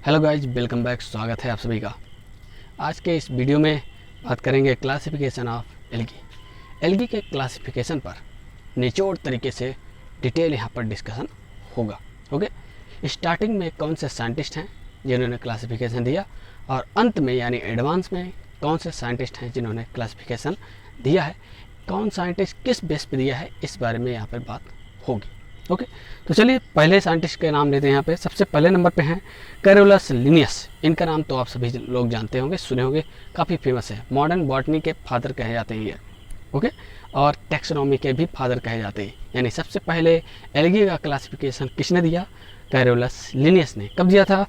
Hello guys, welcome back. स्वागत है आप सभी का। आज के इस वीडियो में बात करेंगे क्लासिफिकेशन ऑफ एल्गी। एल्गी के क्लासिफिकेशन पर निचोड़ तरीके से डिटेल यहाँ पर डिस्कशन होगा। ओके, स्टार्टिंग में कौन से साइंटिस्ट हैं जिन्होंने क्लासिफिकेशन दिया, और अंत में यानी एडवांस में कौन से साइंटिस्ट हैं जिन्होंने क्लासिफिकेशन दिया है, कौन साइंटिस्ट किस बेस पे दिया है, इस बारे में यहाँ पर बात होगी। ओके, तो चलिए पहले साइंटिस्ट के नाम लेते हैं। यहाँ पे सबसे पहले नंबर पे हैं कैरोलस लिनियस। इनका नाम तो आप सभी लोग जानते होंगे, सुने होंगे, काफ़ी फेमस है। मॉडर्न बॉटनी के फादर कहे जाते हैं ये। ओके, और टैक्सोनॉमी के भी फादर कहे जाते हैं। यानी सबसे पहले एल्गी का क्लासिफिकेशन किसने दिया? कैरोलस लिनियस ने। कब दिया था?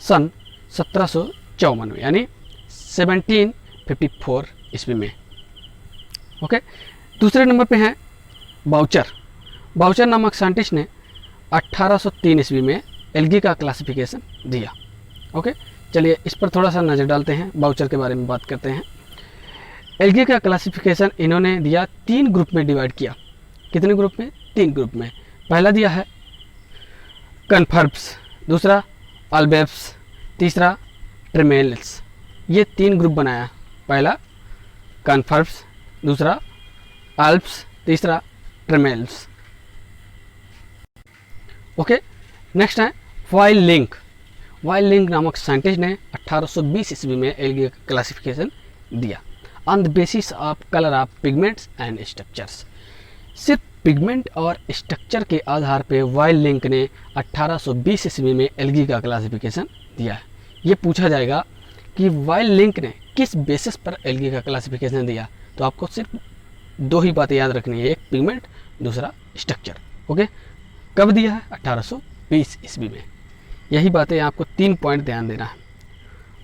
सन 1754 में, यानी 1754 ईस्वी में। ओके, दूसरे नंबर पे हैं बाउचर। बाउचर नामक साइंटिस्ट ने 1803 ईस्वी में एल्गी का क्लासिफिकेशन दिया। ओके, चलिए इस पर थोड़ा सा नज़र डालते हैं, बाउचर के बारे में बात करते हैं। एल्गी का क्लासिफिकेशन इन्होंने दिया, 3 ग्रुप में डिवाइड किया। कितने ग्रुप में? 3 ग्रुप में। पहला दिया है कन्फर्ब्स, दूसरा अल्बेब्स, तीसरा ट्रेमेल्स। ये 3 ग्रुप बनाया। पहला कन्फर्ब्स, दूसरा अल्प्स, तीसरा ट्रेमेल्स। ओके, नेक्स्ट है वाइल लिंक। वाइल लिंक नामक साइंटिस्ट ने 1820 ईस्वी में एल्गी का क्लासिफिकेशन दिया on the basis of colour of pigments and structures. सिर्फ पिगमेंट और स्ट्रक्चर के आधार पर वाइल लिंक ने 1820 ईस्वी में एल्गी का क्लासिफिकेशन दिया है। ये पूछा जाएगा कि वाइल लिंक ने किस बेसिस पर एल्गी का क्लासिफिकेशन दिया, तो आपको सिर्फ 2 ही बातें याद रखनी है, एक पिगमेंट, दूसरा स्ट्रक्चर। ओके, कब दिया है? 1820 ईस्वी में। यही बातें आपको 3 पॉइंट ध्यान देना है।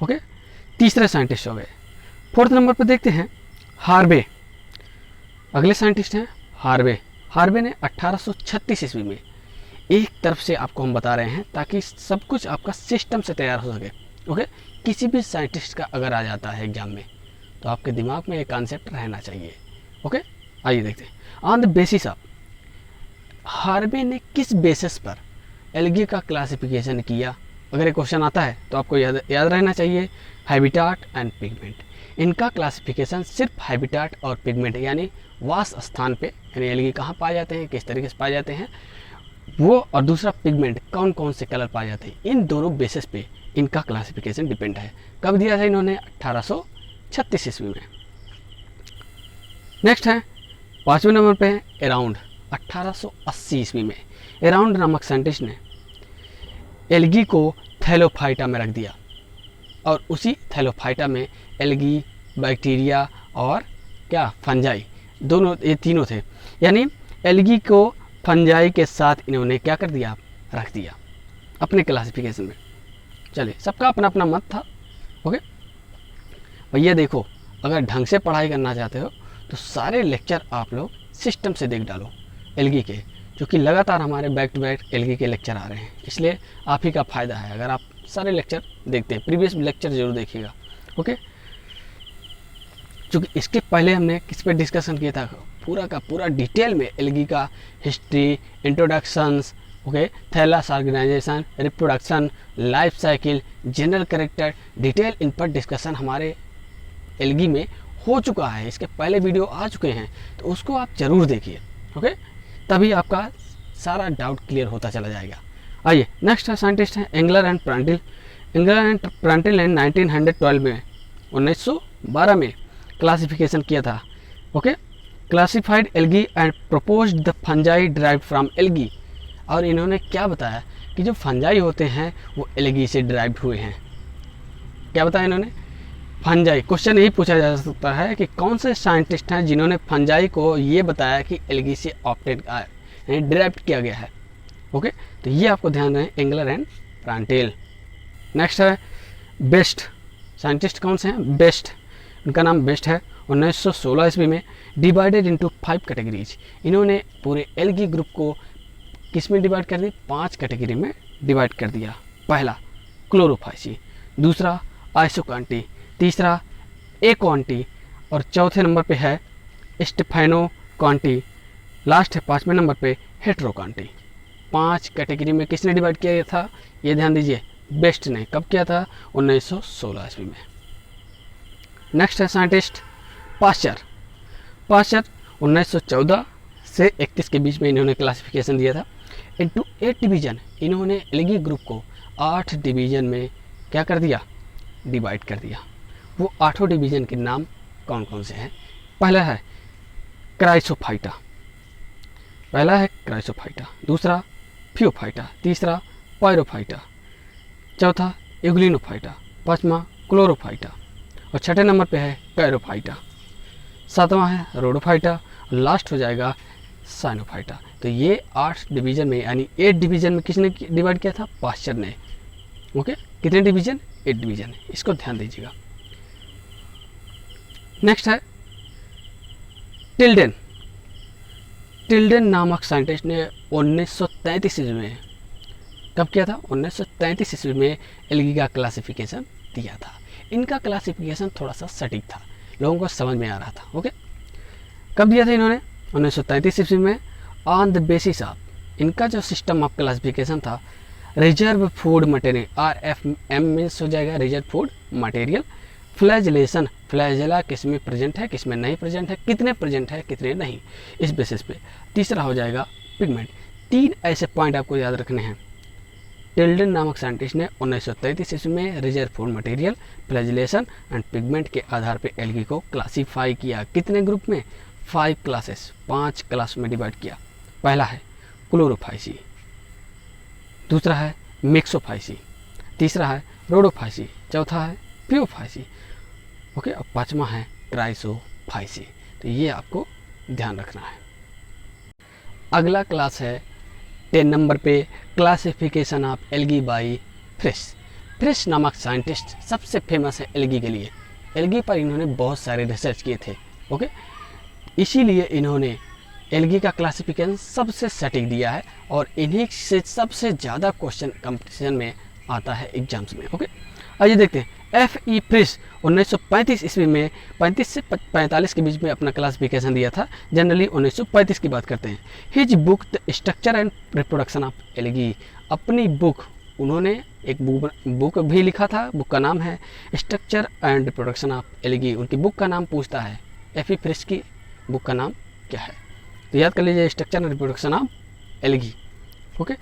ओके, तीसरे साइंटिस्ट हो गए। 4th नंबर पर देखते हैं हार्वे। अगले साइंटिस्ट हैं हार्वे। हार्वे ने 1836 ईस्वी में, एक तरफ से आपको हम बता रहे हैं ताकि सब कुछ आपका सिस्टम से तैयार हो सके। ओके, किसी भी साइंटिस्ट का अगर आ जाता है एग्जाम में तो आपके दिमाग में एक कॉन्सेप्ट रहना चाहिए। ओके, आइए देखते हैं on the basis of. Harvey ने किस बेसिस पर एल्गी का क्लासिफिकेशन किया? अगर ये क्वेश्चन आता है तो आपको याद रहना चाहिए हैबिटाट एंड पिगमेंट। इनका क्लासिफिकेशन सिर्फ हैबिटाट और पिगमेंट यानी वास स्थान पे, यानी एल्गी कहाँ पाए जाते हैं, किस तरीके से पाए जाते हैं वो, और दूसरा पिगमेंट कौन कौन से कलर पाए जाते हैं, इन दोनों बेसिस पे इनका क्लासिफिकेशन डिपेंड है। कब दिया था इन्होंने? 1836 ईस्वी में। नेक्स्ट है 5वें नंबर पे है अराउंड। 1880 ईस्वी में अराउंड नामक साइंटिस्ट ने एल्गी को थैलोफाइटा में रख दिया, और उसी थैलोफाइटा में एल्गी, बैक्टीरिया और क्या, फंजाई, दोनों, ये तीनों थे। यानी एल्गी को फंजाई के साथ इन्होंने क्या कर दिया? रख दिया अपने क्लासिफिकेशन में। चलिए, सबका अपना अपना मत था। ओके भैया, देखो अगर ढंग से पढ़ाई करना चाहते हो तो सारे लेक्चर आप लोग सिस्टम से देख डालो एल्गी के, जो कि लगातार हमारे बैक टू बैक एल्गी के लेक्चर आ रहे हैं। इसलिए आप ही का फ़ायदा है अगर आप सारे लेक्चर देखते हैं। प्रीवियस लेक्चर जरूर देखिएगा। ओके, चूँकि इसके पहले हमने किस पे डिस्कशन किया था, पूरा का पूरा डिटेल में एल्गी का history, introductions, okay, thallus organisation, reproduction, life cycle, general character, detail in पर डिस्कशन हमारे एल्गी में हो चुका है। इसके पहले वीडियो आ चुके हैं, तो उसको आप ज़रूर देखिए। ओके, तभी आपका सारा डाउट क्लियर होता चला जाएगा। आइए नेक्स्ट साइंटिस्ट हैं एंगलर एंड प्रांटिल। एंगलर एंड प्रांटिल ने 1912 में, 1912 में क्लासिफिकेशन किया था। Okay, classified algae and proposed the fungi derived from algae. और इन्होंने क्या बताया कि जो फंजाई होते हैं वो एल्गी से डिराइव्ड हुए हैं। क्या बताया इन्होंने? फंजाई। क्वेश्चन यही पूछा जा सकता है कि कौन से साइंटिस्ट हैं जिन्होंने फंजाई को ये बताया कि एल्गी से ऑप्टेड यानी डिराइव्ड किया गया है। ओके, तो ये आपको ध्यान रहे, एंगलर एंड प्रांटिल। नेक्स्ट है बेस्ट। साइंटिस्ट कौन से हैं? बेस्ट। उनका नाम बेस्ट है। 1916 ईस्वी में डिवाइडेड इनटू 5 कैटेगरीज। इन्होंने पूरे एल्गी ग्रुप को किस में डिवाइड कर दी? 5 कैटेगरी में डिवाइड कर दिया। पहला क्लोरोफाइसी, दूसरा आइसोकांटी, तीसरा एक्वांटी, और चौथे नंबर पे है स्टेफेनोकांटी। लास्ट है 5वें नंबर पे हेट्रोकांटी। 5 कैटेगरी में किसने डिवाइड किया था? ये ध्यान दीजिए, बेस्ट ने कब किया था? 1916 ईस्वी में। नेक्स्ट है साइंटिस्ट पाश्चर। पाश्चर 1914 से 31 के बीच में इन्होंने क्लासिफिकेशन दिया था। इनटू 8 डिवीजन, इन्होंने एल्गी ग्रुप को 8 डिवीजन में क्या कर दिया? डिवाइड कर दिया। वो 8 डिवीजन के नाम कौन कौन से हैं? पहला है क्राइसोफाइटा, दूसरा फियोफाइटा, तीसरा पायरोफाइटा, चौथा यूग्लिनोफाइटा, पांचवा क्लोरोफाइटा और छठे नंबर पे है कैरोफाइटा, सातवां है रोडोफाइटा, लास्ट हो जाएगा साइनोफाइटा। तो ये 8 डिवीजन में, यानी 8 डिवीजन में किसने डिवाइड किया था? पाश्चर ने। ओके, कितने डिवीजन? 8 डिवीजन, इसको ध्यान दीजिएगा। नेक्स्ट है टिल्डन। टिल्डन नामक साइंटिस्ट ने 1933 ईस्वी में, कब किया था? 1933 ईस्वी में एल्गी का क्लासिफिकेशन दिया था। इनका क्लासिफिकेशन थोड़ा सा सटीक था, लोगों को समझ में आ रहा था। ओके, कब दिया था इन्होंने? 1933 ईस्वी में। ऑन द बेसिस ऑफ, इनका जो सिस्टम ऑफ क्लासिफिकेशन था, reserve food material, RFM means हो जाएगा रिजर्व फूड मटेरियल, फ्लैजलेशन, फ्लैजला किस में प्रेजेंट है, किस में नहीं प्रेजेंट है, कितने प्रेजेंट है, कितने नहीं, इस बेसिस पे। तीसरा हो जाएगा पिगमेंट। 3 ऐसे पॉइंट आपको याद रखने हैं। टिल्डन नामक साइंटिस्ट ने 1933 ईस्वी में reserve food material, flagellation and pigment के आधार पर एल्गी को क्लासीफाई किया। कितने ग्रुप में? 5 क्लासेस, 5 क्लास में डिवाइड किया। पहला है क्लोरोफाइसी, दूसरा है मिक्सोफाइसी, तीसरा है रोडोफाइसी, चौथा है पियोफाइसी, ओके, और पांचवा है ट्राइसोफाइसी। तो ये आपको ध्यान रखना है। अगला क्लास है 10 नंबर पे क्लासिफिकेशन ऑफ एल्गी बाई फ्रिश। फ्रिश नामक साइंटिस्ट सबसे फेमस है एल्गी के लिए। एल्गी पर इन्होंने बहुत सारे रिसर्च किए थे। ओके, इसीलिए इन्होंने एल्गी का क्लासिफिकेशन सबसे सटीक दिया है और इन्हीं से सबसे ज़्यादा क्वेश्चन कंपटीशन में आता है एग्जाम्स में। ओके, आइए देखते हैं। FE फ्रिश 1935 ईस्वी में 35 से 45 के बीच में अपना क्लासिफिकेशन दिया था। जनरली 1935 की बात करते हैं। His book the structure and reproduction of algae, अपनी बुक, उन्होंने एक बुक भी लिखा था। बुक का नाम है structure and reproduction of algae. उनकी बुक का नाम पूछता है, FE फ्रिश की बुक का नाम क्या है? तो याद कर लीजिए, structure and reproduction of algae. Okay,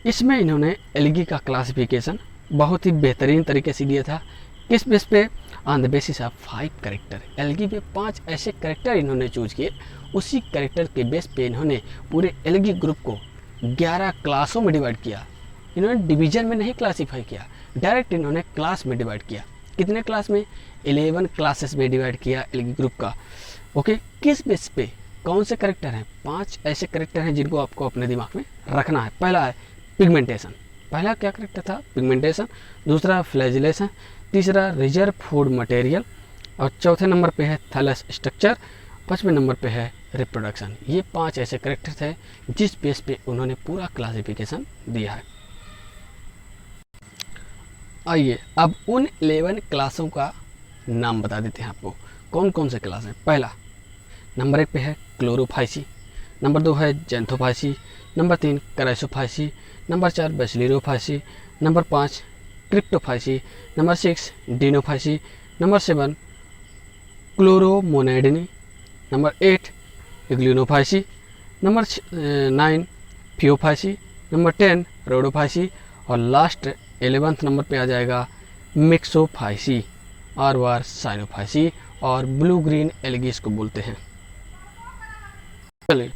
इसमें इन्होंने एल्गी का क्लासिफिकेशन बहुत ही बेहतरीन तरीके से दिया था। किस बेस पे? On the basis of 5 character. Algae में 5 ऐसे कैरेक्टर इन्होंने चूज किए। उसी कैरेक्टर के बेस पे इन्होंने पूरे एल्गी ग्रुप को 11 क्लासों में डिवाइड किया। इन्होंने डिवीजन में नहीं क्लासीफाई किया, डायरेक्ट इन्होंने क्लास में डिवाइड किया। कितने क्लास में? 11 क्लासेस में डिवाइड किया एल्गी ग्रुप का। ओके, किस बेस पे? कौन से कैरेक्टर हैं? 5 ऐसे कैरेक्टर हैं जिनको आपको अपने दिमाग में रखना है। पहला है पिगमेंटेशन। पहला क्या कैरेक्टर था? पिगमेंटेशन। दूसरा फ्लैजिलेशन, तीसरा रिजर्व फूड मटेरियल और चौथे नंबर पे है थैलस स्ट्रक्चर, 5वें नंबर पे है रिप्रोडक्शन। ये 5 ऐसे कैरेक्टर थे जिस बेस पे उन्होंने पूरा क्लासिफिकेशन दिया है। आइए अब उन 11 क्लासों का नाम बता देते हैं आपको, कौन कौन से क्लास हैं। पहला नंबर 1 पे है क्लोरोफाइसी, नंबर 2 है xanthophyceae, number 3 chrysophyceae, number 4 bacillariophyceae, number 5 cryptophyceae, number 6 dinophyceae, number 7 chloromonadineae, number 8 euglenophyceae, number 9 phaeophyceae, number 10 rhodophyceae और लास्ट 11th नंबर पे आ जाएगा मिक्सोफाइसी और वार साइनोफाइसी और ब्लू ग्रीन एल्गीज को बोलते हैं। चलिए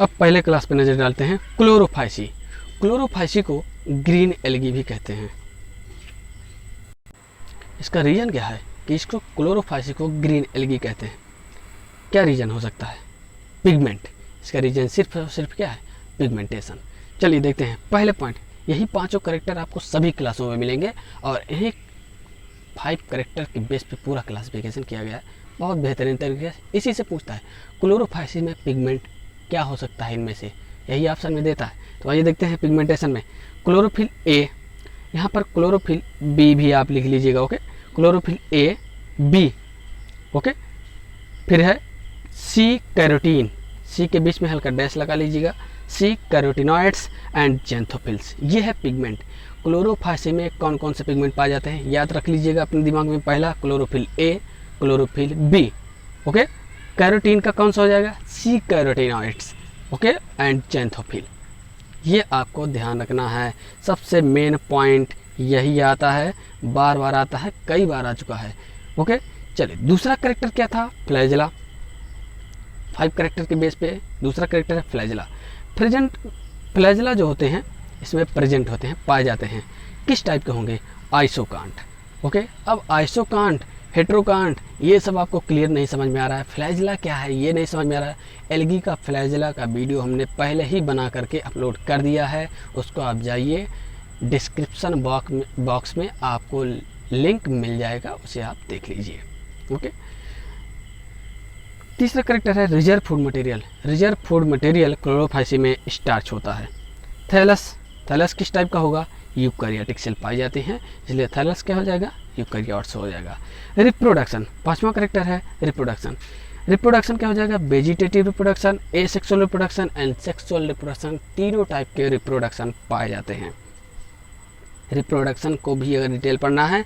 अब पहले क्लास पे नजर डालते हैं क्लोरोफाइसी। क्लोरोफाइसी को ग्रीन एल्गी भी कहते हैं। इसका रीजन क्या है कि इसको क्लोरोफाइसी को ग्रीन एल्गी कहते हैं? क्या रीजन हो सकता है? पिगमेंट। इसका रीजन सिर्फ और सिर्फ क्या है? पिगमेंटेशन। चलिए देखते हैं पहले पॉइंट। यही 5 कैरेक्टर आपको सभी क्लासों में मिलेंगे और इन्हीं 5 कैरेक्टर के बेस पे पूरा क्लासिफिकेशन किया गया है बहुत बेहतरीन तरीके से। इसी से पूछता है क्लोरोफाइसी में पिगमेंट क्या हो सकता है इनमें से, यही ऑप्शन में देता है। तो आइए देखते हैं पिगमेंटेशन में क्लोरोफिल ए, यहाँ पर क्लोरोफिल बी भी आप लिख लीजिएगा। Okay, chlorophyll A B. Okay, फिर है सी कैरोटीन, सी के बीच में हल्का डैश लगा लीजिएगा। सी कैरोटिनॉइड्स एंड जेंथोफिल्स, ये है पिगमेंट। क्लोरोफाइसी में कौन कौन से पिगमेंट पाए जाते हैं, याद रख लीजिएगा अपने दिमाग में। पहला chlorophyll A, chlorophyll B, okay. Carotene का कौन सा हो जाएगा, सी कैरोटीनॉइड्स, ओके, एंड ज़ैंथोफिल। ये आपको ध्यान रखना है, सबसे मेन पॉइंट यही आता है, बार बार आता है, कई बार आ चुका है, ओके। चलिए, दूसरा कैरेक्टर क्या था, फ्लैजेला। 5 कैरेक्टर के बेस पे दूसरा कैरेक्टर है फ्लैजेला। फ्लैजेला जो होते हैं इसमें प्रेजेंट होते हैं, पाए जाते हैं। किस टाइप के होंगे, आइसोकांट, ओके। अब आइसोकांट, हेट्रोकांट, ये सब आपको क्लियर नहीं समझ में आ रहा है, फ्लैजेला क्या है ये नहीं समझ में आ रहा है। एल्गी का फ्लैजेला का वीडियो हमने पहले ही बना करके अपलोड कर दिया है, उसको आप जाइए, डिस्क्रिप्शन बॉक्स में आपको लिंक मिल जाएगा, उसे आप देख लीजिए, ओके। तीसरा कैरेक्टर है reserve food material. Reserve food material Chlorophyceae में स्टार्च होता है। थैलस, थैलस किस टाइप का होगा, यूकैरियोटिक सेल पाई जाती हैं, इसलिए थैलस क्या हो जाएगा, यूकैरियोट्स हो जाएगा। रिप्रोडक्शन, 5वां कैरेक्टर है रिप्रोडक्शन। रिप्रोडक्शन क्या हो जाएगा, vegetative reproduction, asexual reproduction and sexual reproduction, तीनों टाइप के रिप्रोडक्शन पाए जाते हैं। रिप्रोडक्शन को भी अगर डिटेल पढ़ना है,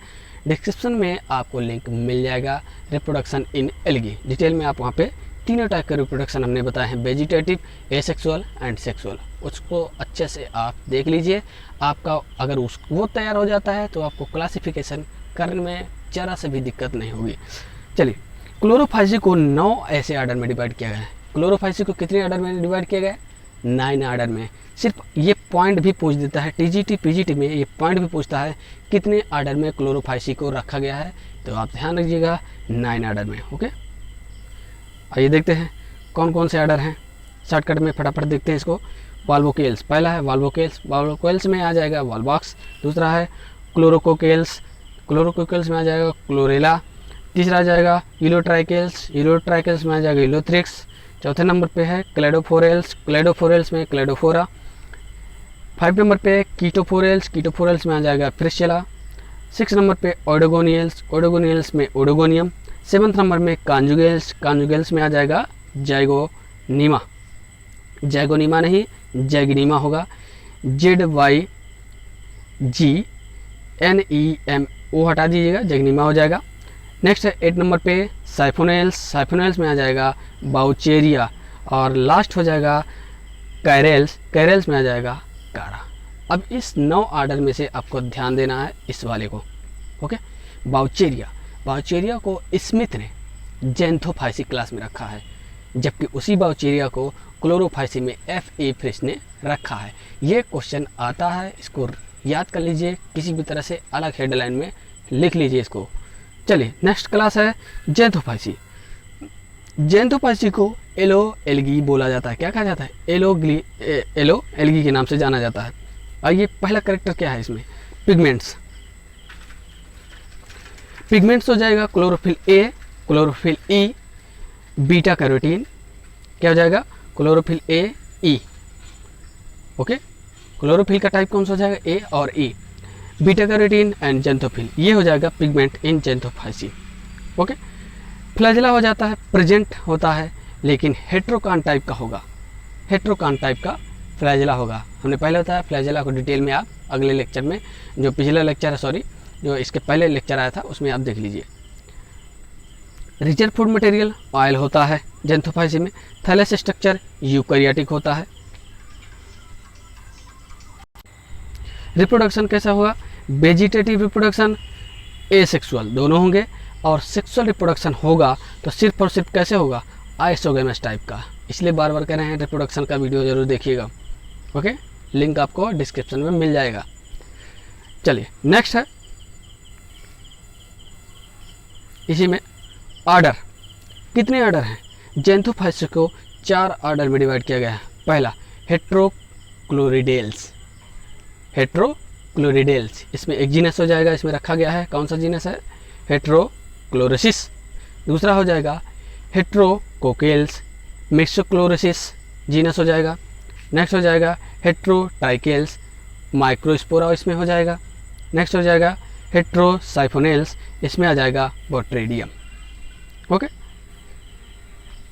डिस्क्रिप्शन में आपको लिंक मिल जाएगा, रिप्रोडक्शन इन एल्गी, डिटेल में आप वहाँ पे तीनों टाइप के रिप्रोडक्शन हमने बताए हैं, वेजिटेटिव, एसेक्सुअल एंड सेक्सुअल, उसको अच्छे से आप देख लीजिए। आपका अगर वो तैयार हो जाता है तो आपको क्लासिफिकेशन करने में ज़रा से भी दिक्कत नहीं होगी। चलिए, क्लोरोफाइसी को 9 ऐसे आर्डर में डिवाइड किया गया है। क्लोरोफाइसी को कितने आर्डर में डिवाइड किया गया है, 9 आर्डर में। सिर्फ ये पॉइंट भी पूछ देता है, टीजीटी पीजीटी में ये पॉइंट भी पूछता है कितने आर्डर में क्लोरोफाइसी को रखा गया है, तो आप ध्यान रखिएगा 9 आर्डर में, ओके। आइए देखते हैं कौन कौन से आर्डर हैं, शॉर्टकट में फटाफट देखते हैं इसको। वाल्वोकेल्स, पहला है वाल्वोकेल्स, वाल्वोकेल्स में आ जाएगा वॉलबॉक्स। दूसरा है क्लोरोकोकेल्स, क्लोरोकोकेल्स में आ जाएगा क्लोरेला। तीसरा आ जाएगा यूलोट्राइकेल्स, यूलोट्राइकेल्स में आ जाएगा यूलोथ्रिक्स। चौथे नंबर पे है क्लेडोफोरेल्स, क्लेडोफोरेल्स में क्लेडोफोरा। 5 नंबर पे कीटोफोरेल्स, कीटोफोरेल्स में आ जाएगा फ्रिशेला। 6 नंबर पे ओडोगोनियल्स, ओडोगोनियल्स में ओडोगोनियम। 7 नंबर में कांजुगेल्स, कांजुगेल्स में आ जाएगा जैगोनीमा, जैगोनीमा नहीं जैगनीमा होगा, ZYGNEMO हटा दीजिएगा, जैगनीमा हो जाएगा। नेक्स्ट है 8 नंबर पे साइफोनेल्स, साइफोनेल्स में आ जाएगा बाउचेरिया। और लास्ट हो जाएगा कैरेल्स, कैरेल्स में आ जाएगा कारा। अब इस 9 आर्डर में से आपको ध्यान देना है इस वाले को, ओके। बाउचेरिया, बाउचेरिया को स्मिथ ने ज़ैंथोफाइसी क्लास में रखा है, जबकि उसी बाउचेरिया को क्लोरोफाइसी में F.A. फ्रिश ने रखा है। ये क्वेश्चन आता है, इसको याद कर लीजिए, किसी भी तरह से अलग हेडलाइन में लिख लीजिए इसको। चलिए, नेक्स्ट क्लास है ज़ैंथोफाइसी। ज़ैंथोफाइसी को एलो एल्गी बोला जाता है। क्या कहा जाता है, एलो एल्गी के नाम से जाना जाता है। और ये पहला कैरेक्टर क्या है इसमें, पिगमेंट्स। पिगमेंट्स हो जाएगा chlorophyll A, chlorophyll E, beta carotene, क्या हो जाएगा chlorophyll A E, okay. Chlorophyll का टाइप कौन सा हो जाएगा, ए और ई, बीटा कैरोटीन एंड ज़ैंथोफिल, ये हो जाएगा पिगमेंट इन ज़ैंथोफाइसी, ओके। फ्लैजेला हो जाता है, प्रेजेंट होता है, लेकिन हेट्रोकान टाइप का होगा, हेट्रोकान टाइप का फ्लैजेला होगा। हमने पहले बताया फ्लैजेला को डिटेल में आप अगले लेक्चर में, जो पिछला लेक्चर है, सॉरी जो इसके पहले लेक्चर आया था उसमें आप देख लीजिए। रिजर्व फूड मटेरियल ऑयल होता है ज़ैंथोफाइसी में। थैलेस स्ट्रक्चर यूकैरियोटिक होता है। रिप्रोडक्शन कैसा होगा, वेजिटेटिव रिप्रोडक्शन, एसेक्सुअल दोनों होंगे, और सेक्सुअल रिप्रोडक्शन होगा तो सिर्फ और सिर्फ कैसे होगा, आइसोगेमस टाइप का। इसलिए बार बार कह रहे हैं रिप्रोडक्शन का वीडियो जरूर देखिएगा, ओके। लिंक आपको डिस्क्रिप्शन में मिल जाएगा। चलिए, नेक्स्ट है इसी में आर्डर। कितने आर्डर हैं, ज़ैंथोफाइसी को 4 आर्डर में डिवाइड किया गया है। पहला हेट्रोक्लोरिडेल्स, हेट्रोक्लोरिडेल्स, इसमें एक जीनस हो जाएगा, इसमें रखा गया है, कौन सा जीनस है, हेट्रोक्लोरोसिस। दूसरा हो जाएगा हेट्रोकोकेल्स, मिक्सोक्लोरोसिस जीनस हो जाएगा। नेक्स्ट हो जाएगा हेट्रोट्राइकेल्स, माइक्रोस्पोरा इसमें हो जाएगा। नेक्स्ट हो जाएगा हेट्रोसाइफोनेल्स, इसमें आ जाएगा बोट्रेडियम, ओके।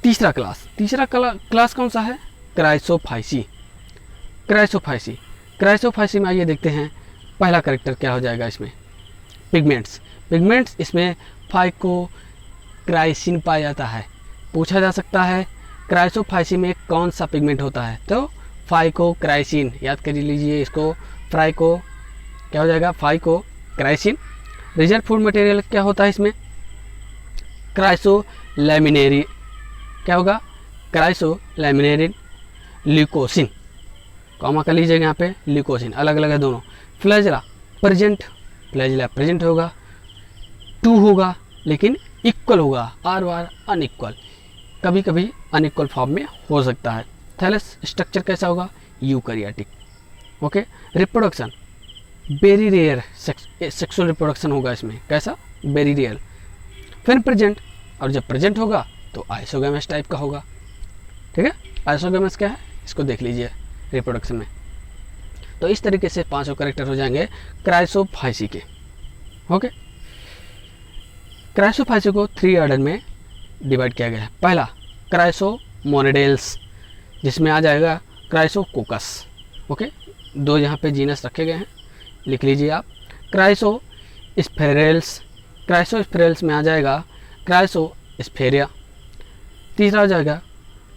तीसरा क्लास कौन सा है, क्राइसोफाइसी। क्राइसोफाइसी में आइए देखते हैं पहला करेक्टर क्या हो जाएगा इसमें, पिगमेंट्स। पिगमेंट्स इसमें फाइकोक्राइसिन पाया जाता है। पूछा जा सकता है क्राइसोफाइसिन में कौन सा पिगमेंट होता है, तो फाइकोक्राइसिन, याद कर लीजिए इसको। फ्राइको क्या हो जाएगा, फाइकोक्राइसिन। रिजर्व फूड मटेरियल क्या होता है इसमें, क्राइसोलैमिनेरिन, क्या होगा, क्राइसोलैमिनेरिन। ल्यूकोसिन, कॉमा कर लीजिएगा यहाँ पे, ल्यूकोसिन, अलग अलग है दोनों। फ्लैजेला प्रेजेंट, फ्लैजेला प्रेजेंट होगा, 2 होगा लेकिन इक्वल होगा, आर बार अनइक्वल, कभी कभी अनइक्वल फॉर्म में हो सकता है। थैलस स्ट्रक्चर कैसा होगा, eukaryotic. Okay, reproduction very rare, sexual reproduction होगा इसमें, कैसा, वेरी रेयर। फिर प्रेजेंट, और जब प्रेजेंट होगा तो आइसोगैमस टाइप का होगा। ठीक है, आइसोगैमस क्या है इसको देख लीजिए रिप्रोडक्शन में। तो इस तरीके से 5 कैरेक्टर हो जाएंगे क्राइसोफाइसी के। ओके, क्राइसोफाइसी को 3 ऑर्डर में डिवाइड किया गया है। पहला क्राइसोमोनेडेल्स, जिसमें आ जाएगा क्राइसोकोकस। ओके, 2 यहाँ पे जीनस रखे गए हैं, लिख लीजिए आप। क्राइसोस्फेरेल्स, क्राइसोस्फेरेल्स में आ जाएगा क्राइसोस्फेरिया। तीसरा हो जाएगा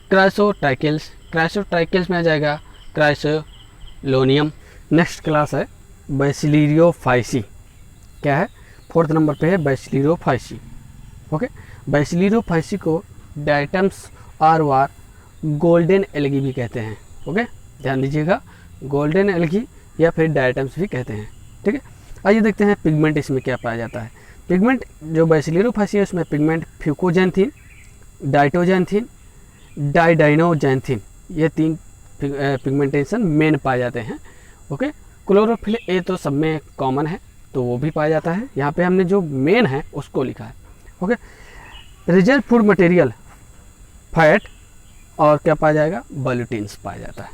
क्राइसोट्राइकेल्स, क्राइसोट्राइकेल्स में आ जाएगा क्राइसोलोनियम। नेक्स्ट क्लास है बैसिलियोफाइसी, क्या है, 4th नंबर पे है बैसिलियोफाइसी। ओके, बैसिलियोफाइसी को डायटम्स और वार गोल्डन एल्गी भी कहते हैं। ओके, ध्यान दीजिएगा, गोल्डन एल्गी या फिर डायटम्स भी कहते हैं। ठीक है, आइए देखते हैं पिगमेंट इसमें क्या पाया जाता है। पिगमेंट जो बैसिलियोफाइसी है उसमें पिगमेंट फ्यूकोजैंथिन, डाइटोजैंथिन, डाइडाइनोजैंथिन, ये 3 पिगमेंटेशन मेन पाए जाते हैं। ओके, क्लोरोफिल ए तो सब में कॉमन है तो वो भी पाया जाता है, यहाँ पे हमने जो मेन है उसको लिखा है। Okay, reserve food material fat और क्या पाया जाएगा, बल्यूटिन्स पाया जाता है।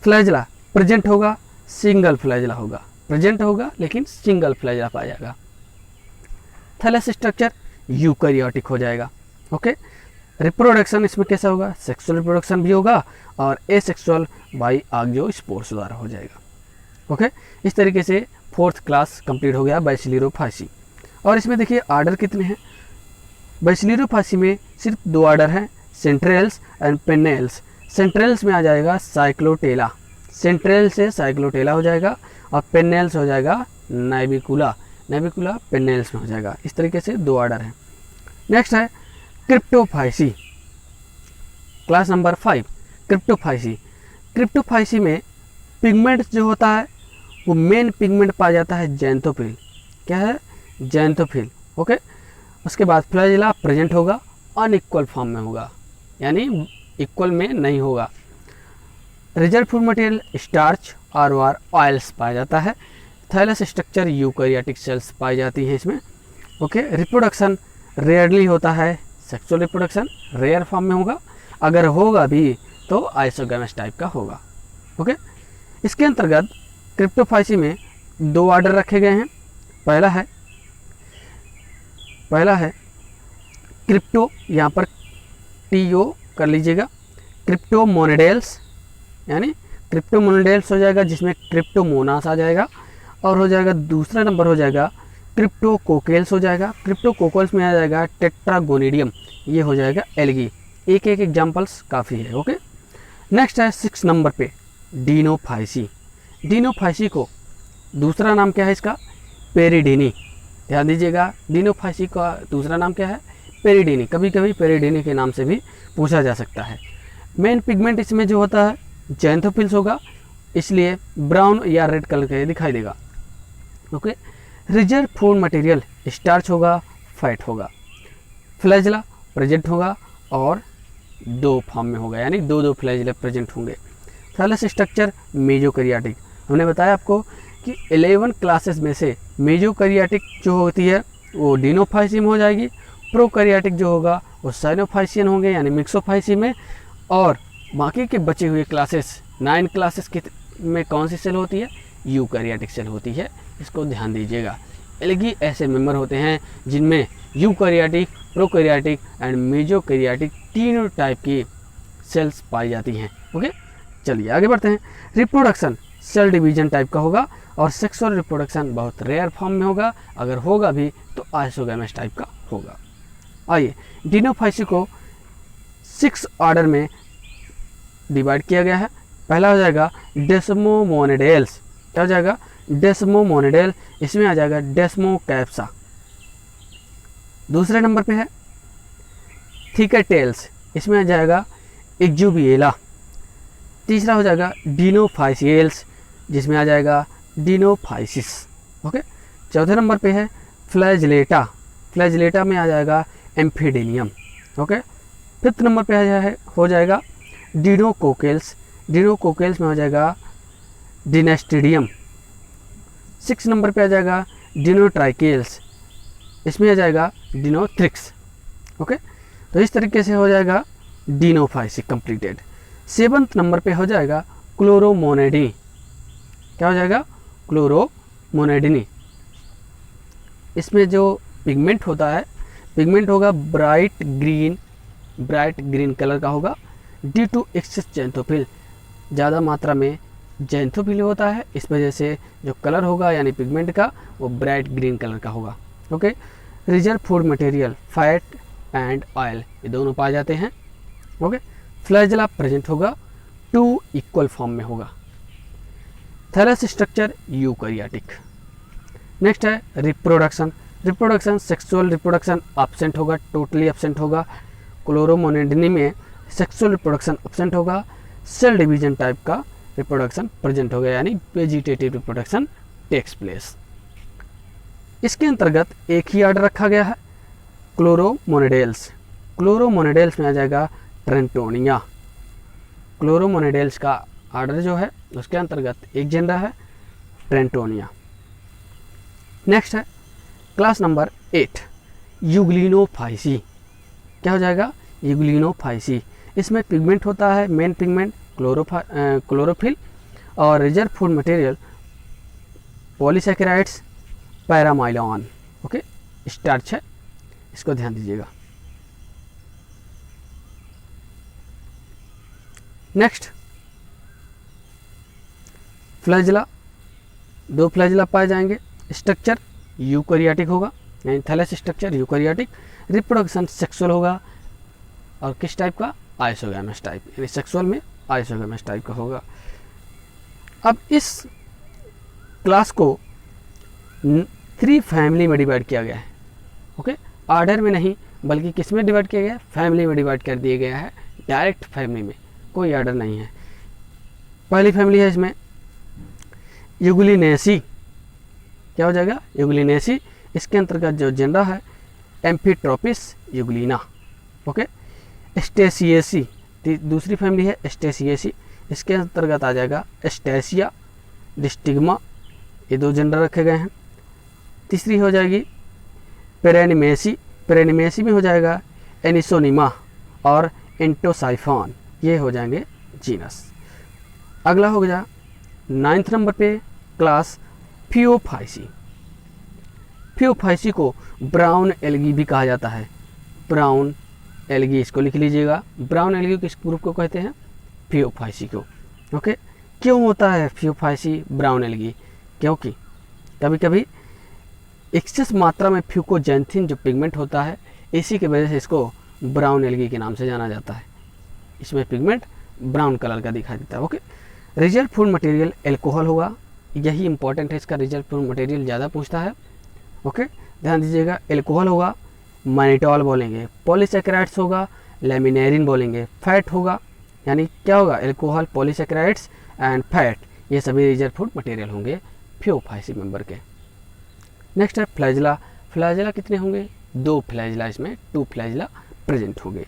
फ्लैजला प्रेजेंट होगा, सिंगल फ्लैजला होगा, प्रेजेंट होगा लेकिन सिंगल फ्लैजला पाया जाएगा। थैलस स्ट्रक्चर यूकैरियोटिक हो जाएगा। ओके, रिप्रोडक्शन इसमें कैसा होगा, सेक्सुअल रिप्रोडक्शन भी होगा और एसेक्सुअल बाई आंजियोस्पोर्स द्वारा हो जाएगा। ओके, इस तरीके से 4th क्लास कंप्लीट हो गया बैसिलियोफाइसी। और इसमें देखिए आर्डर कितने हैं, बैसिलियोफाइसी में सिर्फ 2 आर्डर हैं, सेंट्रेल्स एंड पेन्नेल्स। सेंट्रेल्स में आ जाएगा साइक्लोटेला, सेंट्रेल से साइक्लोटेला हो जाएगा, और पेन्नेल्स हो जाएगा नाइबिकुला, नाइबिकुला पेन्नेल्स में हो जाएगा। इस तरीके से 2 आर्डर हैं। नेक्स्ट है क्रिप्टोफाइसी, क्लास नंबर 5, क्रिप्टोफाइसी। क्रिप्टोफाइसी में पिगमेंट जो होता है वो मेन पिगमेंट पाया जाता है जैंथोफिल, क्या है, जैंथोफिल। ओके, उसके बाद फ्लैजेला प्रेजेंट होगा, अनइक्वल फॉर्म में होगा, यानी इक्वल में नहीं होगा। रिजर्व फूड मटेरियल स्टार्च और वार ऑयल्स पाया जाता है। थैलस स्ट्रक्चर यूकैरियोटिक सेल्स पाई जाती हैं इसमें। ओके, रिप्रोडक्शन रेयरली होता है, सेक्सुअल रिप्रोडक्शन रेयर फॉर्म में होगा, अगर होगा भी तो आइसोगैमस टाइप का होगा। ओके, इसके अंतर्गत क्रिप्टोफाइसी में 2 आर्डर रखे गए हैं। पहला है क्रिप्टो, यहाँ पर TO कर लीजिएगा, क्रिप्टोमोनेडेल्स, यानी क्रिप्टोमोनेडेल्स हो जाएगा जिसमें क्रिप्टोमोनास आ जाएगा, और हो जाएगा दूसरा नंबर हो जाएगा क्रिप्टोकोकेल्स हो जाएगा। क्रिप्टोकोकेल्स में आ जाएगा टेट्रागोनिडियम, ये हो जाएगा एल्गी। एक एग्जाम्पल्स काफ़ी है। ओके, नेक्स्ट है 6 नंबर पे डीनोफाइसी। डीनोफाइसी को दूसरा नाम क्या है इसका, पेरिडीनी। ध्यान दीजिएगा, डीनोफाइसी का दूसरा नाम क्या है, पेरिडीनी। कभी कभी पेरिडीनी के नाम से भी पूछा जा सकता है। मेन पिगमेंट इसमें जो होता है जैंथोफिल्स होगा, इसलिए ब्राउन या रेड कलर का दिखाई देगा। Okay, reserve food material starch होगा, फैट होगा। फ्लैजला प्रेजेंट होगा और 2 फॉर्म में होगा, यानी 2 फ्लैजला प्रेजेंट होंगे। थैलस स्ट्रक्चर मेजोकैरियोटिक, हमने बताया आपको कि 11 क्लासेस में से मेजोकैरियोटिक जो होती है वो डीनोफाइसी में हो जाएगी, प्रोकैरियोटिक जो होगा वो साइनोफाइसियन होंगे यानी मिक्सोफाइसी में, और बाकी के बचे हुए क्लासेस 9 क्लासेस में कौन सी सेल होती है, यूकैरियोटिक सेल होती है। इसको ध्यान दीजिएगा। एल्गी ऐसे मेंबर होते हैं जिनमें यूकैरियोटिक, प्रोकैरियोटिक एंड मेजोकैरियोटिक तीनों टाइप की सेल्स पाई जाती हैं। ओके, चलिए आगे बढ़ते हैं। रिप्रोडक्शन सेल डिवीजन टाइप का होगा और सेक्सुअल रिप्रोडक्शन बहुत रेयर फॉर्म में होगा, अगर होगा भी तो आइसोगैमस टाइप का होगा। आइए, डिनोफाइसी को 6 ऑर्डर में डिवाइड किया गया है। पहला हो जाएगा डेस्मोमोनेडेल्स। क्या हो जाएगा? डेस्मोमोनेडेल। इसमें आ जाएगा डेस्मोकैप्सा। दूसरे नंबर पे है थिकेटेल्स। इसमें आ जाएगा इक्जुबिएला। तीसरा हो जाएगा डिनोफाइसियल्स, जिसमें आ जाएगा डिनोफाइसिस। ओके। चौथे नंबर पे है फ्लैजिलेटा। फ्लैजिलेटा में आ जाएगा एम्फिडेनियम। ओके। फिफ्थ नंबर पे हो जाएगा डिनोकोकेल्स। डिनोकोकेल्स में हो जाएगा डिनेस्टिडियम। 6 नंबर पे आ जाएगा डिनोट्राइकेल्स। इसमें आ जाएगा डिनोथ्रिक्स। ओके। तो इस तरीके से हो जाएगा डिनोफाइसी कंप्लीटेड। 7th नंबर पे हो जाएगा क्लोरोमोनेडी। क्या हो जाएगा? क्लोरोमोनेडिनी। इसमें जो पिगमेंट होता है, पिगमेंट होगा ब्राइट ग्रीन कलर का होगा। ड्यू टू एक्सेस जैंथोफिल, ज़्यादा मात्रा में जैंथोफिल होता है, इस वजह से जो कलर होगा यानी पिगमेंट का वो ब्राइट ग्रीन कलर का होगा। Okay. Reserve food material fat and oil, ये दोनों पाए जाते हैं। ओके। फ्लैजेला प्रेजेंट होगा, 2 इक्वल फॉर्म में होगा। Thallus structure eukaryotic. नेक्स्ट है reproduction. Reproduction, sexual reproduction absent होगा, टोटली एब्सेंट होगा। क्लोरोमोनेडिनी में सेक्सुअल रिप्रोडक्शन एब्सेंट होगा, सेल डिवीजन टाइप का रिप्रोडक्शन प्रेजेंट होगा, यानी वेजिटेटिव रिप्रोडक्शन टेक्स प्लेस। इसके अंतर्गत एक ही ऑर्डर रखा गया है, क्लोरोमोनेडेल्स। क्लोरोमोनेडेल्स में आ जाएगा ट्रेंटोनिया। क्लोरोमोनेडेल्स का ऑर्डर जो है उसके अंतर्गत एक जेंडर है, ट्रेंटोनिया। नेक्स्ट है क्लास नंबर 8 यूग्लिनोफाइसी। क्या हो जाएगा? यूग्लिनोफाइसी। इसमें पिगमेंट होता है, मेन पिगमेंट क्लोरोफिल, और reserve food material polysaccharides, paramylon. Okay, starch है, इसको ध्यान दीजिएगा। नेक्स्ट फ्लैजिला, 2 फ्लैजिला पाए जाएंगे। स्ट्रक्चर यूकैरियोटिक होगा, यानी thallus structure eukaryotic. Reproduction sexual होगा, और किस टाइप का? आइसोगैमस टाइप, यानी सेक्सुअल में आइसोगैमस टाइप का होगा। अब इस क्लास को 3 फैमिली में डिवाइड किया गया है। ओके, ऑर्डर में नहीं बल्कि किस में डिवाइड किया गया है? फैमिली में डिवाइड कर दिया गया है, डायरेक्ट फैमिली में, कोई ऑर्डर नहीं है। पहली फैमिली है इसमें यूग्लिनेसी। क्या हो जाएगा? यूग्लिनेसी। इसके अंतर्गत जो जेंडर है एम्फिट्रोपिस यूग्लिना। ओके। स्टेसिएसी, दूसरी फैमिली है स्टेसिएसी। इसके अंतर्गत आ जाएगा स्टेसिया, डिस्टिग्मा, ये 2 जेंडर रखे गए हैं। तीसरी हो जाएगी पेरेनिमेसी। पेरेनिमेसी में हो जाएगा एनिसोनिमा और एंटोसाइफॉन, ये हो जाएंगे जीनस। अगला हो गया 9th नंबर पे क्लास फियोफाइसी। फियोफाइसी को ब्राउन एल्गी भी कहा जाता है। ब्राउन एल्गी, इसको लिख लीजिएगा। ब्राउन एल्गी किस ग्रुप को कहते हैं? फियोफाइसी को। ओके। क्यों होता है फियोफाइसी ब्राउन एल्गी? क्योंकि कभी कभी एक्सेस मात्रा में फ्यूकोजैंथिन जो पिगमेंट होता है, इसी की वजह से इसको ब्राउन एल्गी के नाम से जाना जाता है। इसमें पिगमेंट ब्राउन कलर का दिखाई देता है। Okay. Reserve food material alcohol होगा, यही इंपॉर्टेंट है, इसका रिजर्व फूड मटेरियल ज़्यादा पूछता है। ओके, ध्यान दीजिएगा। एल्कोहल होगा, मैनिटॉल बोलेंगे। पॉलीसैकेराइड्स होगा, लेमिनेरिन बोलेंगे। फैट होगा, यानी क्या होगा? एल्कोहल, पॉलीसैकेराइड्स एंड फैट, ये सभी रिजर्व फूड मटेरियल होंगे फियोफाइसी मेंबर के। नेक्स्ट है फ्लैजिला। फ्लैजिला कितने होंगे? 2 फ्लैजिला, इसमें 2 फ्लैजिला प्रेजेंट होंगे।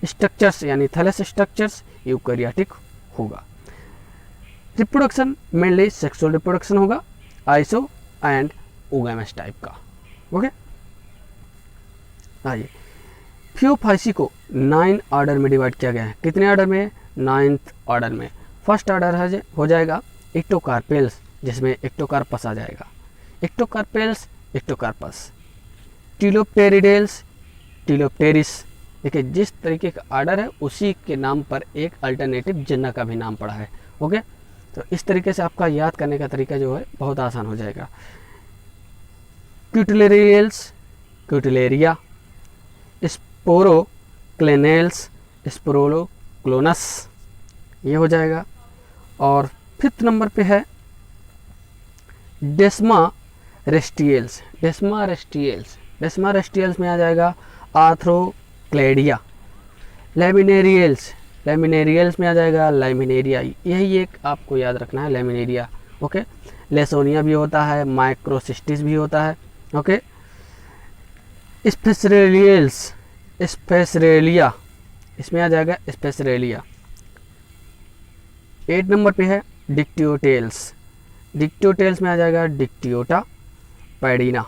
स्ट्रक्चर्स यानी थैलस स्ट्रक्चर्स यूकैरियोटिक होगा। रिप्रोडक्शन मेनली सेक्सुअल रिप्रोडक्शन होगा, आइसो एंड ओगैमस टाइप का। ओके। आइए, फियोफाइसी को 9 ऑर्डर में डिवाइड किया गया है। कितने ऑर्डर में? 9th ऑर्डर में। फर्स्ट ऑर्डर हो जाएगा एक्टोकार्पेल्स, जिसमें एक्टोकार्पस आ जाएगा। एक्टोकार्पेल्स, एक्टोकार्पस। टिलोप्टेरिडेल्स, टिलोप्टेरिस। देखिए, जिस तरीके का ऑर्डर है उसी के नाम पर एक अल्टरनेटिव जेंडर का भी नाम पड़ा है। ओके। तो इस तरीके से आपका याद करने का तरीका जो है बहुत आसान हो जाएगा। क्यूटिलेरियल्स, क्यूटिलेरिया, स्पोरोक्लेनेल्स, स्पोरोक्लोनस, ये हो जाएगा। और 5th नंबर पे है डेस्मा रेस्टियल्स, डेस्मा रेस्टियल्स, डेस्मा रेस्टियल्स में आ जाएगा आर्थ्रोक्लेडिया। लैमिनेरियल्स, लैमिनेरियल्स में आ जाएगा लैमिनेरिया, यही एक आपको याद रखना है, लैमिनेरिया। ओके, लेसोनिया भी होता है, माइक्रोसिस्टिस भी होता है। ओके, स्पेसरेलियल्स, स्पेसरेलिया, इसमें आ जाएगा स्पेसरेलिया। 8 नंबर पे है डिक्टियोटेल्स, डिक्टियोटेल्स में आ जाएगा डिक्टियोटा पैडिना।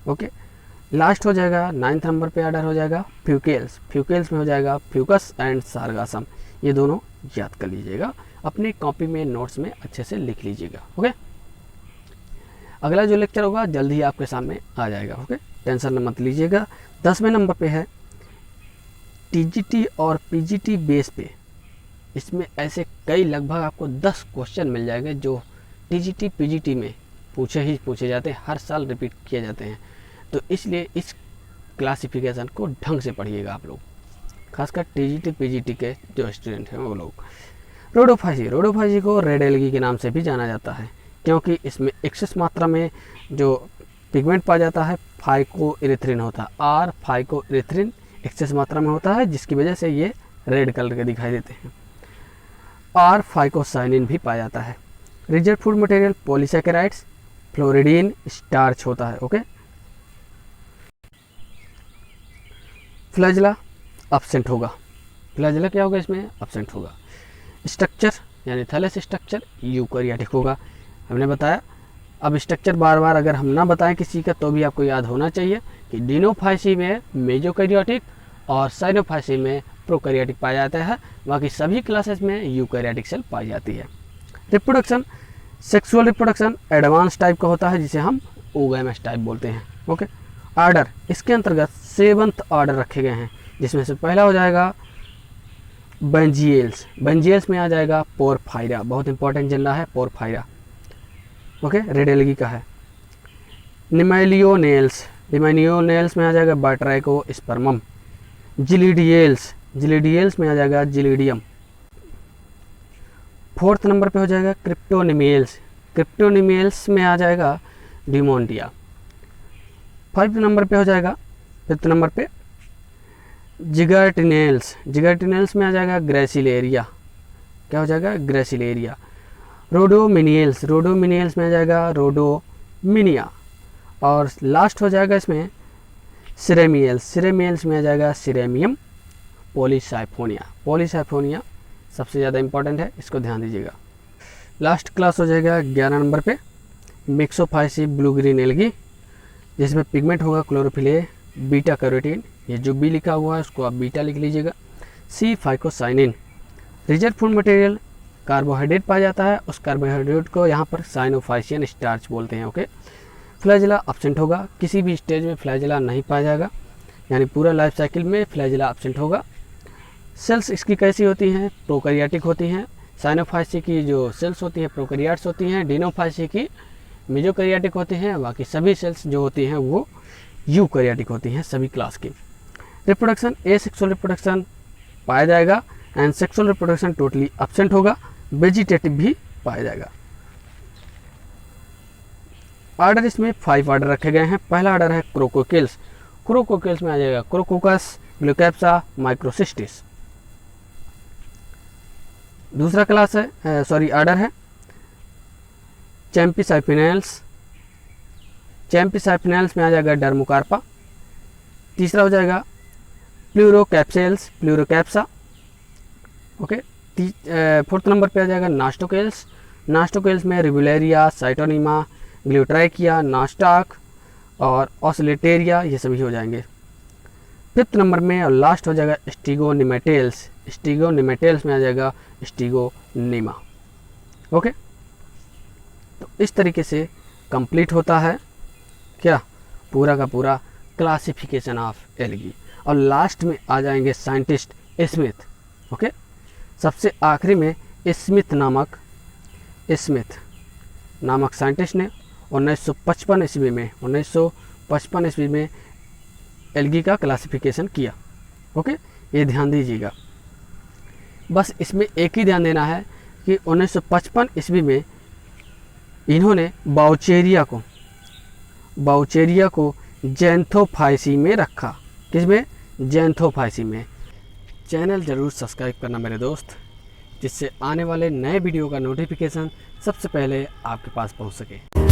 ओके, लास्ट हो जाएगा 9th नंबर पे ऑर्डर हो जाएगा फ्यूकेल्स, फ्यूकेल्स में हो जाएगा फ्यूकस एंड सार्गासम। ये दोनों याद कर लीजिएगा, अपनी कॉपी में नोट्स में अच्छे से लिख लीजिएगा। ओके, अगला जो लेक्चर होगा जल्दी ही आपके सामने आ जाएगा। ओके, टेंशन मत लीजिएगा। 10वें नंबर पे है टीजीटी और पीजीटी बेस पे, इसमें ऐसे कई लगभग आपको 10 क्वेश्चन मिल जाएंगे जो टीजीटी पीजीटी में पूछे जाते हैं, हर साल रिपीट किए जाते हैं। तो इसलिए इस क्लासिफिकेशन को ढंग से पढ़िएगा आप लोग, खासकर टीजीटी पीजीटी के जो स्टूडेंट हैं वो लोग। रोडोफाइसी, रोडोफाइसी को रेड एल्गी के नाम से भी जाना जाता है, क्योंकि इसमें एक्सेस मात्रा में जो पिगमेंट पाया जाता है फाइकोइरिथ्रिन होता है, आर फाइकोइरिथ्रिन एक्सेस मात्रा में होता है, जिसकी वजह से ये रेड कलर के दिखाई देते हैं। आर फाइकोसाइनिन भी पाया जाता है। Rigid food material polysaccharides, floridean, starch होता है। ओके, फ्लैजेला एब्सेंट होगा, फ्लैजेला क्या होगा इसमें एब्सेंट होगा। स्ट्रक्चर यानी थैलेस स्ट्रक्चर यूकैरियोटिक होगा, हमने बताया। अब स्ट्रक्चर बार बार अगर हम ना बताएं किसी का तो भी आपको याद होना चाहिए कि डिनोफाइसी में मेजोकैरियोटिक और साइनोफाइसी में प्रोकैरियोटिक पाया जाता है, बाकी सभी क्लासेस में यूकैरियोटिक सेल पाई जाती है। Reproduction, sexual reproduction advance type का होता है जिसे हम ओगैमस टाइप बोलते हैं। ओके, आर्डर, इसके अंतर्गत 7th ऑर्डर रखे गए हैं, जिसमें से पहला हो जाएगा बेंजियल्स, बेंजियल्स में आ जाएगा पोरफायरा, बहुत इंपॉर्टेंट जनरा है पोरफायरा। ओके, रेड एल्गी का है। निमेलियोनेल्स, निमेलियोनेल्स में आ जाएगा बाट्राइको स्पर्मम। जिलिडियल्स, जिलिडियल्स में आ जाएगा जिलिडियम। 4th नंबर पे हो जाएगा क्रिप्टोनिमियल्स, क्रिप्टोनिमियल्स में आ जाएगा डिमोन्डिया। 5th नंबर पे हो जाएगा, 5th नंबर पे जिगार्टिनेल्स, जिगार्टिनेल्स में आ जाएगा ग्रेसिलेरिया, क्या हो जाएगा ग्रेसिलेरिया। रोडोमिनियल्स, रोडोमिनियल्स में आ जाएगा रोडोमिनिया। और लास्ट हो जाएगा इसमें सिरेमियल्स, सिरेमियल्स में आ जाएगा सिरेमियम पॉलीसाइफोनिया, पॉलीसाइफोनिया सबसे ज़्यादा इंपॉर्टेंट है, इसको ध्यान दीजिएगा। लास्ट क्लास हो जाएगा 11 नंबर पे मिक्सोफाइसी ब्लू ग्रीन एल्गी, जिसमें पिगमेंट होगा क्लोरोफिल ए, बीटा कैरोटीन, ये जो बी लिखा हुआ है उसको आप बीटा लिख लीजिएगा। C phycocyanin, reserve food material carbohydrate पाया जाता है, उस कार्बोहाइड्रेट को यहाँ पर साइनोफाइसियन स्टार्च बोलते हैं। ओके, फ्लैजेला एब्सेंट होगा, किसी भी स्टेज में फ्लैजेला नहीं पाया जाएगा, यानी पूरा लाइफ साइकिल में फ्लैजेला एब्सेंट होगा। सेल्स इसकी कैसी होती हैं, प्रोकैरियोटिक होती हैं। साइनोफाइसी की जो सेल्स होती हैं प्रोकैरियोट्स होती हैं, डिनोफाइसी की मेजोकैरियोटिक होती हैं, बाकी सभी सेल्स जो होती हैं वो यूकैरियोटिक होती हैं सभी क्लास की। रिप्रोडक्शन, एसेक्सुअल रिप्रोडक्शन पाया जाएगा and sexual reproduction totally absent होगा, वेजिटेटिव भी पाया जाएगा। ऑर्डर इसमें 5 ऑर्डर रखे गए हैं। पहला ऑर्डर है क्रोकोकेल्स, क्रोकोकेल्स में आ जाएगा क्रोकोकस, ग्लूकैप्सा, माइक्रोसिस्टिस। दूसरा क्लास है ऑर्डर है चैम्पिसाइफिनेल्स, चैम्पिसाइफिनेल्स में आ जाएगा डर्मोकार्पा। तीसरा हो जाएगा प्लूरोकैप्सेल्स, प्लूरोकैप्सा। ओके, 4th नंबर पे आ जाएगा नास्टोकेल्स, नास्टोकेल्स में रिबुलेरिया, साइटोनिमा, ग्लूट्राइकिया, नास्टाक और ऑसिलेटेरिया, ये सभी हो जाएंगे। 5th नंबर में और लास्ट हो जाएगा स्टिगोनिमेटेल्स, स्टिगोनिमेटेल्स में आ जाएगा स्टिगोनिमा। ओके, तो इस तरीके से कंप्लीट होता है क्या पूरा का पूरा क्लासिफिकेशन ऑफ एल्गी। और लास्ट में आ जाएंगे साइंटिस्ट स्मिथ। ओके, सबसे आखिरी में स्मिथ नामक स्मिथ नामक साइंटिस्ट ने 1955 ईस्वी में एल्गी का क्लासिफिकेशन किया। ओके, ये ध्यान दीजिएगा। बस इसमें एक ही ध्यान देना है कि 1955 ईस्वी में इन्होंने बाउचेरिया को जैंथोफाइसी में रखा। किसमें? जैंथोफाइसी में। चैनल ज़रूर सब्सक्राइब करना मेरे दोस्त, जिससे आने वाले नए वीडियो का नोटिफिकेशन सबसे पहले आपके पास पहुंच सके।